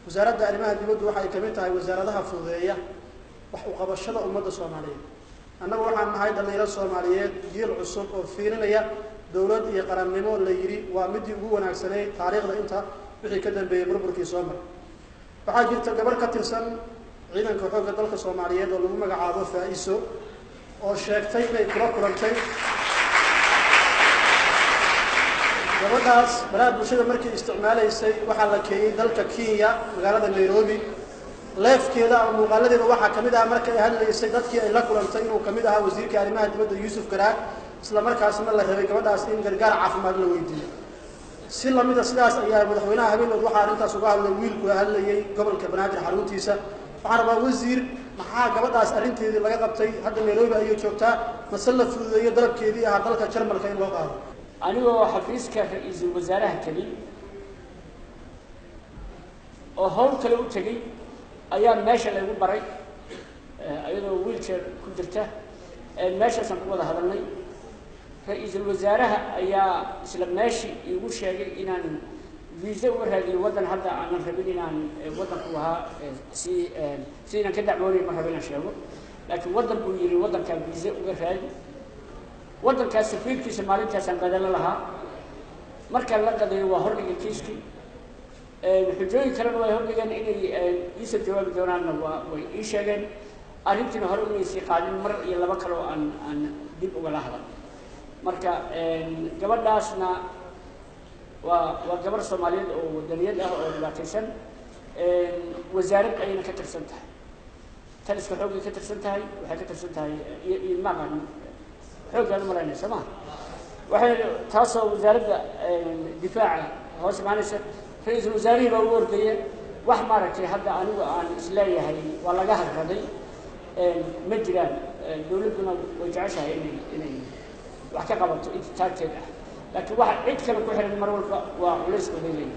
wasaaradda arrimaha dibadda waxay ka mid tahay wasaaradaha fududeeya wax u qabashada ummadda Soomaaliyeed annagu waxaan nahay dhalinyaro Soomaaliyeed jiil cusub oo fiirinaya dawlad iyo qarannimo la yiri waa midii ugu wanaagsanay taariikhda inta wixii ka dambeeyay burburkii Soomaaliya waxaa jirta gabar ka tirsan ciidanka xoogga dalka Soomaaliyeed oo lagu magacaabo Faa'iiso oo sheegtay inay kula kulantay gabadhaas baraha bulshada markii isticmaalaysay waxa la keenay dalka Kenya magaalada Nairobi leefkeeda ama muuqaaladeeda waxa kamid ah markay hadlaysay dadkii ay la kulantay inuu kamid ahaa wasiirka arrimaha dibadda Yuusuf Garaad isla markaasna la rabay gabadhaas in gargaar caafimaad la weydiiyo si lamid ah sidaas ayaa madaxweynaha habeenaad waxa arintaas uga hadlay wiilku hadlayay gobolka Banaadir xaruntiisa waxaan rabaa wasiir maxaa gabadhaas arinteedii laga qabtay hadda Nairobi ayay joogtaa mas'ala fududeeyo dalabkeedii ah dalka Jarmalka in loo qaado anigoo xafiiska ra'iisul wasaaraha kali oo hawl kale u tagay ayaa meesha lagu baray ayadoo wheelchair ku jirta meeshaas ku wada hadalnay ra'iisul wasaaraha ayaa isla meeshii igu sheegay inaan visa u raadiyo wadan hadda aan rabin inaan wadanku ahaa si inaan ka dacwoonay ma rabin sheego laakiin wadan buu yiri wadanka visa uga raadi wadankaas safiirkiisa maalintaas aan badal lahaa marka la qadayo waa hordhiga kiiski xujooyin kale way hordhigan inay isa jawaab doonaan way ii sheegeen arrintii hore inay si qaadin mar iyo laba kale oo aan dib uga lahayn marka gabadhaasna waa gabar Soomaaliyeed oo wadaniyad ah oo dhibaataysan wasaaradda ayna ka tirsan tahay tan iska xoogay ka tirsan tahay waxay ka tirsan tahay maqan xooggan marayna sama waxay taasoo wasaaradda difaaca hoos maanaysa ra'iisul wasaarihi baa u ordayay wax maaragtay hadda anigu aan isleeyahay waa laga hadladay ma jiraan dawladuna way jeceshahay inay wax ka qabato inta taagteed ah laakiin waxa cid kale ku xiran mar walba waa culays weyn